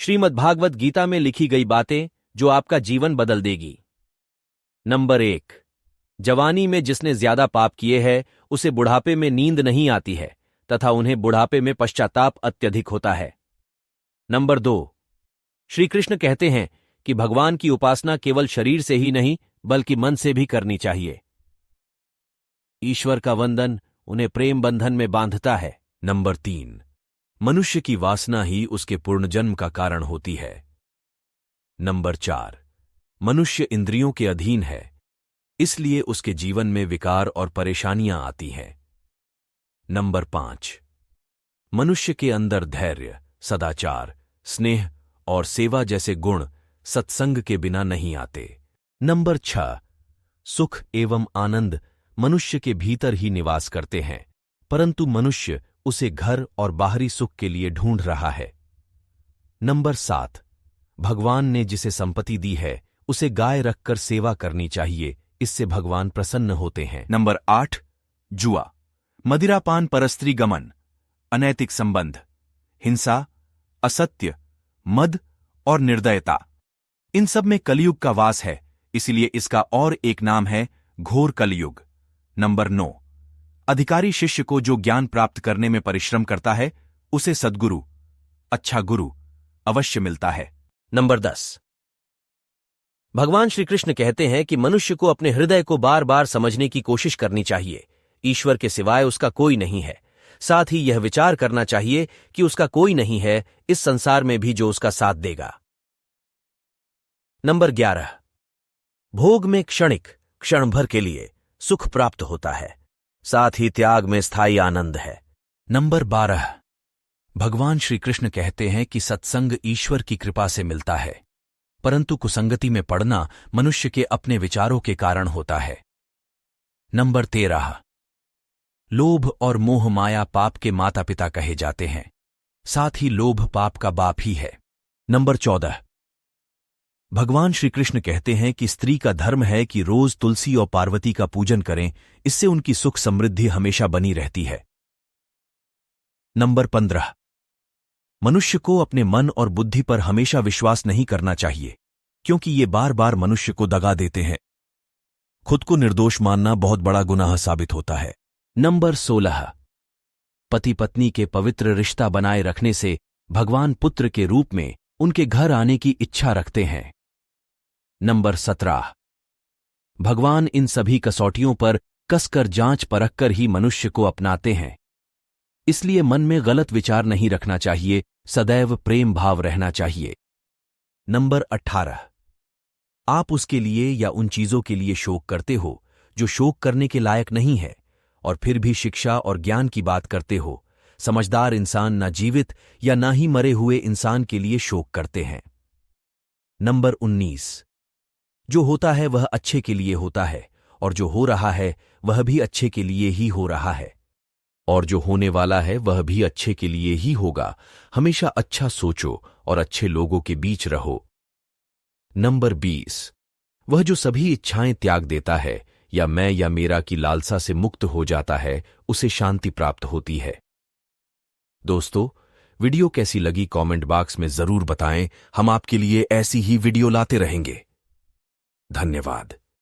श्रीमद्भागवत गीता में लिखी गई बातें जो आपका जीवन बदल देगी। नंबर 1, जवानी में जिसने ज्यादा पाप किए हैं उसे बुढ़ापे में नींद नहीं आती है तथा उन्हें बुढ़ापे में पश्चाताप अत्यधिक होता है। नंबर 2, श्री कृष्ण कहते हैं कि भगवान की उपासना केवल शरीर से ही नहीं बल्कि मन से भी करनी चाहिए। ईश्वर का वंदन उन्हें प्रेम बंधन में बांधता है। नंबर 3, मनुष्य की वासना ही उसके पुनर्जन्म का कारण होती है। नंबर 4, मनुष्य इंद्रियों के अधीन है, इसलिए उसके जीवन में विकार और परेशानियां आती हैं। नंबर 5, मनुष्य के अंदर धैर्य, सदाचार, स्नेह और सेवा जैसे गुण सत्संग के बिना नहीं आते। नंबर 6, सुख एवं आनंद मनुष्य के भीतर ही निवास करते हैं, परंतु मनुष्य उसे घर और बाहरी सुख के लिए ढूंढ रहा है। नंबर 7, भगवान ने जिसे संपत्ति दी है उसे गाय रखकर सेवा करनी चाहिए, इससे भगवान प्रसन्न होते हैं। नंबर 8, जुआ, मदिरापान, परस्त्री गमन, अनैतिक संबंध, हिंसा, असत्य, मद और निर्दयता, इन सब में कलयुग का वास है, इसलिए इसका और एक नाम है घोर कलयुग। नंबर 9, अधिकारी शिष्य को जो ज्ञान प्राप्त करने में परिश्रम करता है उसे सद्गुरु, अच्छा गुरु अवश्य मिलता है। नंबर 10, भगवान श्री कृष्ण कहते हैं कि मनुष्य को अपने हृदय को बार बार समझने की कोशिश करनी चाहिए। ईश्वर के सिवाय उसका कोई नहीं है। साथ ही यह विचार करना चाहिए कि उसका कोई नहीं है इस संसार में भी जो उसका साथ देगा। नंबर 11, भोग में क्षणिक, क्षण भर के लिए सुख प्राप्त होता है, साथ ही त्याग में स्थायी आनंद है। नंबर 12, भगवान श्री कृष्ण कहते हैं कि सत्संग ईश्वर की कृपा से मिलता है, परंतु कुसंगति में पड़ना मनुष्य के अपने विचारों के कारण होता है। नंबर 13, लोभ और मोह माया पाप के माता पिता कहे जाते हैं, साथ ही लोभ पाप का बाप ही है। नंबर 14, भगवान श्री कृष्ण कहते हैं कि स्त्री का धर्म है कि रोज तुलसी और पार्वती का पूजन करें, इससे उनकी सुख समृद्धि हमेशा बनी रहती है। नंबर 15, मनुष्य को अपने मन और बुद्धि पर हमेशा विश्वास नहीं करना चाहिए, क्योंकि ये बार बार मनुष्य को दगा देते हैं। खुद को निर्दोष मानना बहुत बड़ा गुनाह साबित होता है। नंबर 16, पति पत्नी के पवित्र रिश्ता बनाए रखने से भगवान पुत्र के रूप में उनके घर आने की इच्छा रखते हैं। नंबर 17, भगवान इन सभी कसौटियों पर कसकर जांच परख कर ही मनुष्य को अपनाते हैं, इसलिए मन में गलत विचार नहीं रखना चाहिए, सदैव प्रेम भाव रहना चाहिए। नंबर 18, आप उसके लिए या उन चीजों के लिए शोक करते हो जो शोक करने के लायक नहीं है, और फिर भी शिक्षा और ज्ञान की बात करते हो। समझदार इंसान ना जीवित या ना ही मरे हुए इंसान के लिए शोक करते हैं। नंबर 19, जो होता है वह अच्छे के लिए होता है, और जो हो रहा है वह भी अच्छे के लिए ही हो रहा है, और जो होने वाला है वह भी अच्छे के लिए ही होगा। हमेशा अच्छा सोचो और अच्छे लोगों के बीच रहो। नंबर 20, वह जो सभी इच्छाएं त्याग देता है या मैं या मेरा की लालसा से मुक्त हो जाता है, उसे शांति प्राप्त होती है। दोस्तों, वीडियो कैसी लगी कमेंट बॉक्स में जरूर बताएं। हम आपके लिए ऐसी ही वीडियो लाते रहेंगे। धन्यवाद।